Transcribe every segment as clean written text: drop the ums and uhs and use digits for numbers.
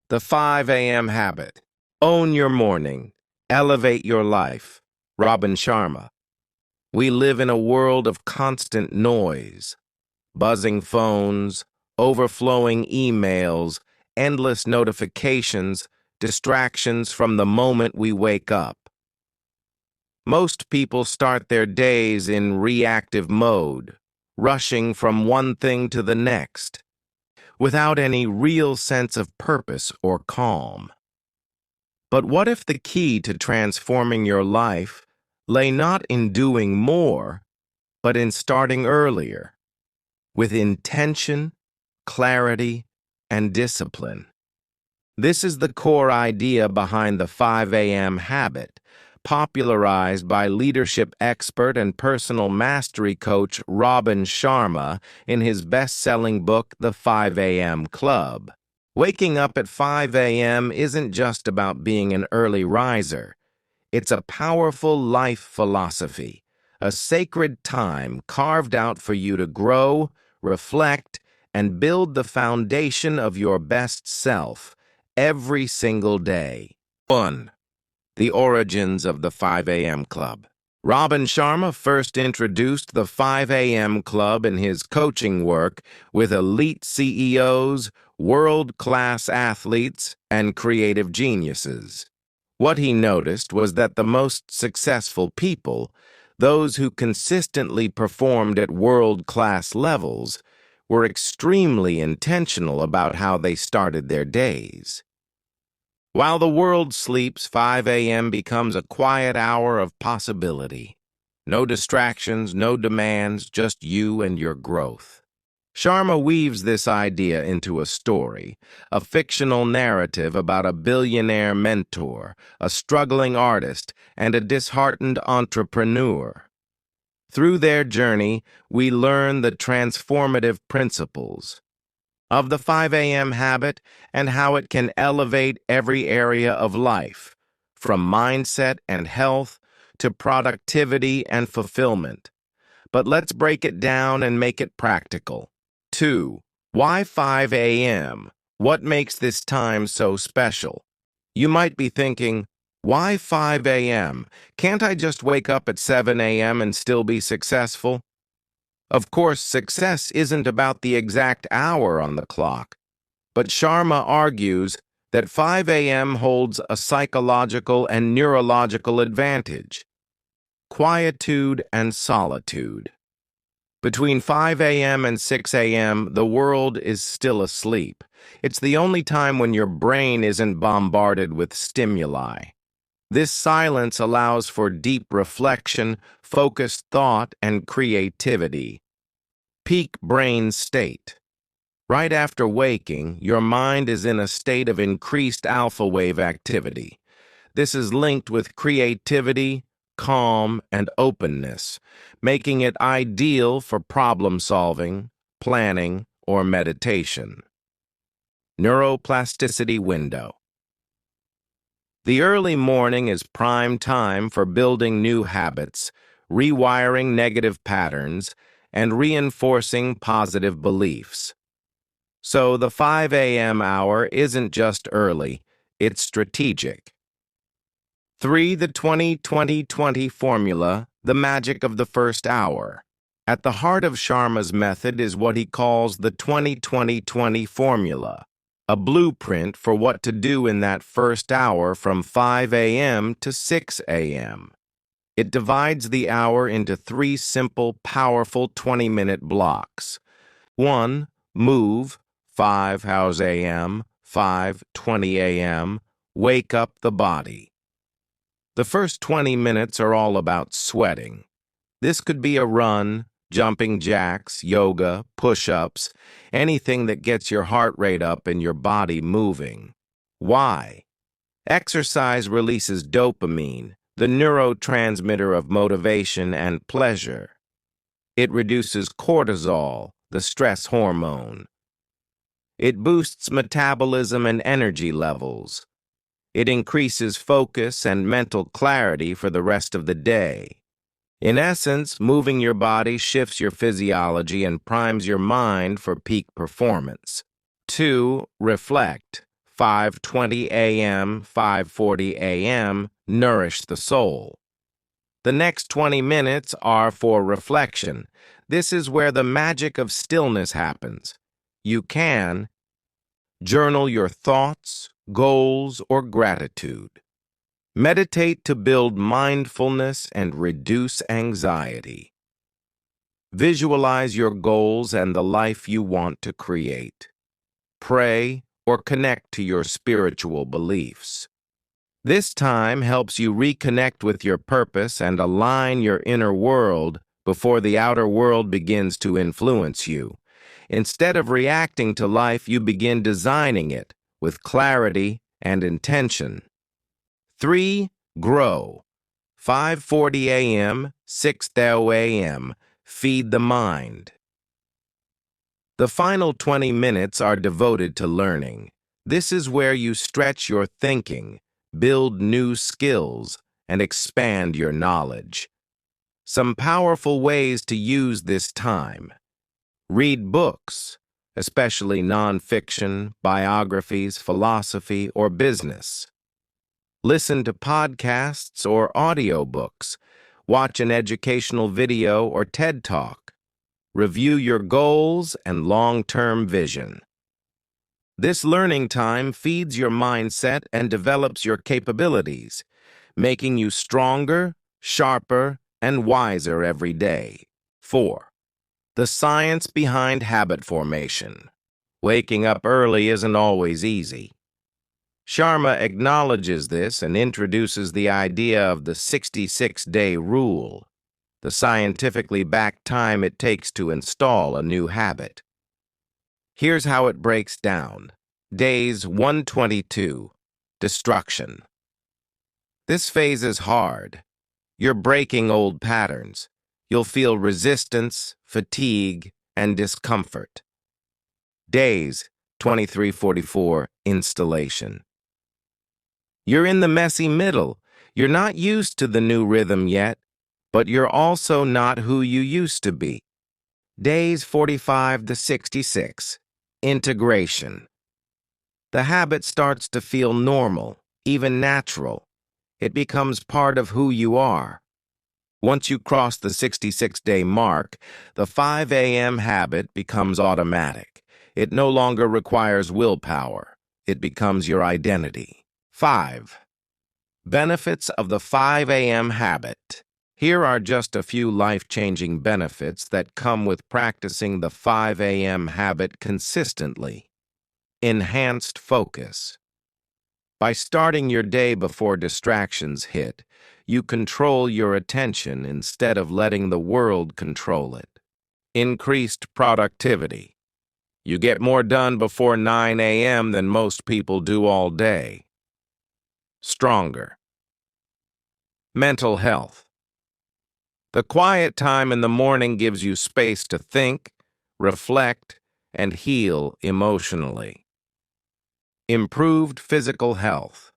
The 5 a.m. habit. Own your morning. Elevate your life. Robin Sharma. We live in a world of constant noise. Buzzing phones, overflowing emails, endless notifications, distractions from the moment we wake up. Most people start their days in reactive mode, rushing from one thing to the next, without any real sense of purpose or calm. But what if the key to transforming your life lay not in doing more, but in starting earlier, with intention, clarity, and discipline? This is the core idea behind the 5 a.m. habit, popularized by leadership expert and personal mastery coach Robin Sharma in his best-selling book, The 5 a.m. Club. Waking up at 5 a.m. isn't just about being an early riser. It's a powerful life philosophy, a sacred time carved out for you to grow, reflect, and build the foundation of your best self every single day. 1. The origins of the 5 a.m. Club. Robin Sharma first introduced the 5 a.m. Club in his coaching work with elite CEOs, world-class athletes, and creative geniuses. What he noticed was that the most successful people, those who consistently performed at world-class levels, were extremely intentional about how they started their days. While the world sleeps, 5 a.m. becomes a quiet hour of possibility. No distractions, no demands, just you and your growth. Sharma weaves this idea into a story, a fictional narrative about a billionaire mentor, a struggling artist, and a disheartened entrepreneur. Through their journey, we learn the transformative principles of the 5 a.m. habit and how it can elevate every area of life, from mindset and health to productivity and fulfillment. But let's break it down and make it practical. 2. Why 5 a.m.? What makes this time so special? You might be thinking, why 5 a.m.? Can't I just wake up at 7 a.m. and still be successful? Of course, success isn't about the exact hour on the clock, but Sharma argues that 5 a.m. holds a psychological and neurological advantage: quietude and solitude. Between 5 a.m. and 6 a.m., the world is still asleep. It's the only time when your brain isn't bombarded with stimuli. This silence allows for deep reflection, focused thought, and creativity. Peak brain state. Right after waking, your mind is in a state of increased alpha wave activity. This is linked with creativity, calm, and openness, making it ideal for problem solving, planning, or meditation. Neuroplasticity window. The early morning is prime time for building new habits, rewiring negative patterns, and reinforcing positive beliefs. So the 5 a.m. hour isn't just early, it's strategic. 3. The 20-20-20 formula, the magic of the first hour. At the heart of Sharma's method is what he calls the 20-20-20 formula, a blueprint for what to do in that first hour from 5 a.m. to 6 a.m. It divides the hour into 3 simple, powerful 20-minute blocks. 1. Move, 5 hours a.m., 5:20 a.m., wake up the body. The first 20 minutes are all about sweating. This could be a run, jumping jacks, yoga, push-ups, anything that gets your heart rate up and your body moving. Why? Exercise releases dopamine, the neurotransmitter of motivation and pleasure. It reduces cortisol, the stress hormone. It boosts metabolism and energy levels. It increases focus and mental clarity for the rest of the day. In essence, moving your body shifts your physiology and primes your mind for peak performance. 2. Reflect, 5:20 a.m., 5:40 a.m. nourish the soul. The next 20 minutes are for reflection. This is where the magic of stillness happens. You can journal your thoughts, goals, or gratitude. Meditate to build mindfulness and reduce anxiety. Visualize your goals and the life you want to create. Pray or connect to your spiritual beliefs. This time helps you reconnect with your purpose and align your inner world before the outer world begins to influence you. Instead of reacting to life, you begin designing it with clarity and intention. 3. Grow. 5:40 a.m., 6:00 a.m. Feed the mind. The final 20 minutes are devoted to learning. This is where you stretch your thinking, build new skills, and expand your knowledge. Some powerful ways to use this time. Read books, especially nonfiction, biographies, philosophy, or business. Listen to podcasts or audiobooks. Watch an educational video or TED Talk. Review your goals and long-term vision. This learning time feeds your mindset and develops your capabilities, making you stronger, sharper, and wiser every day. 4. The science behind habit formation. Waking up early isn't always easy. Sharma acknowledges this and introduces the idea of the 66-day rule, the scientifically backed time it takes to install a new habit. Here's how it breaks down. Days 122. Destruction. This phase is hard. You're breaking old patterns. You'll feel resistance, fatigue, and discomfort. Days 23-44. Installation. You're in the messy middle. You're not used to the new rhythm yet, but you're also not who you used to be. Days 45-66. Integration. The habit starts to feel normal, even natural. It becomes part of who you are. Once you cross the 66-day mark, the 5 a.m. habit becomes automatic. It no longer requires willpower. It becomes your identity. 5. Benefits of the 5 a.m. habit. Here are just a few life-changing benefits that come with practicing the 5 a.m. habit consistently. Enhanced focus. By starting your day before distractions hit, you control your attention instead of letting the world control it. Increased productivity. You get more done before 9 a.m. than most people do all day. Stronger. Mental health. The quiet time in the morning gives you space to think, reflect, and heal emotionally. Improved physical health.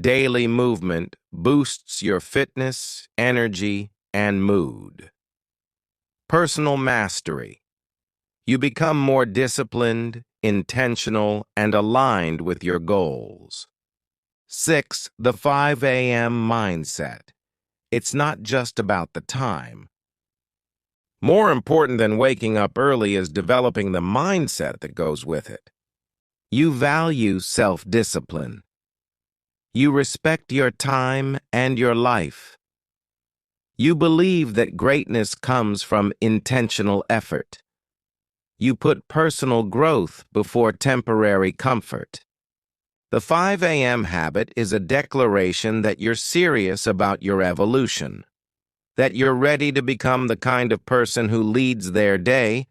Daily movement boosts your fitness, energy, and mood. Personal mastery. You become more disciplined, intentional, and aligned with your goals. 6. The 5 a.m. mindset. It's not just about the time. More important than waking up early is developing the mindset that goes with it. You value self-discipline. You respect your time and your life. You believe that greatness comes from intentional effort. You put personal growth before temporary comfort. The 5 a.m. habit is a declaration that you're serious about your evolution, that you're ready to become the kind of person who leads their day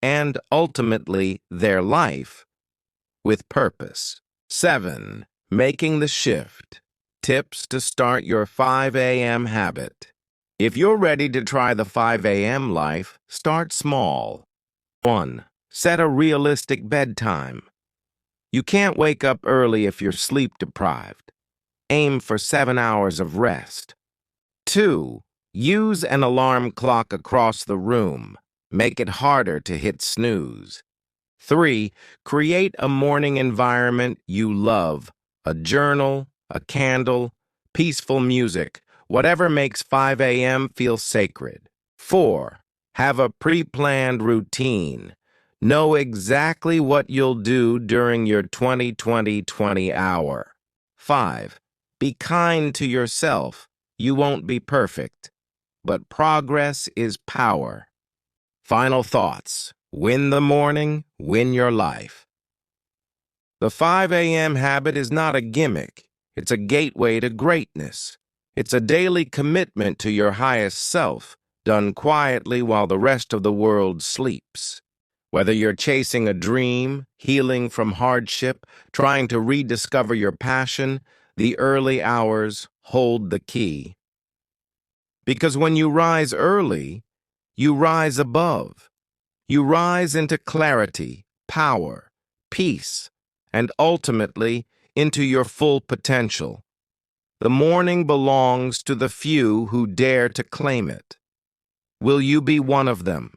and ultimately their life with purpose. 7. Making the shift. Tips to start your 5 a.m. habit. If you're ready to try the 5 a.m. life, start small. 1. Set a realistic bedtime. You can't wake up early if you're sleep-deprived. Aim for 7 hours of rest. 2. Use an alarm clock across the room. Make it harder to hit snooze. 3. Create a morning environment you love. A journal, a candle, peaceful music, whatever makes 5 a.m. feel sacred. 4. Have a pre-planned routine. Know exactly what you'll do during your 20-20-20 hour. 5. Be kind to yourself. You won't be perfect, but progress is power. Final thoughts. Win the morning, win your life. The 5 a.m. habit is not a gimmick. It's a gateway to greatness. It's a daily commitment to your highest self, done quietly while the rest of the world sleeps. Whether you're chasing a dream, healing from hardship, trying to rediscover your passion, the early hours hold the key. Because when you rise early, you rise above. You rise into clarity, power, peace, and ultimately into your full potential. The morning belongs to the few who dare to claim it. Will you be one of them?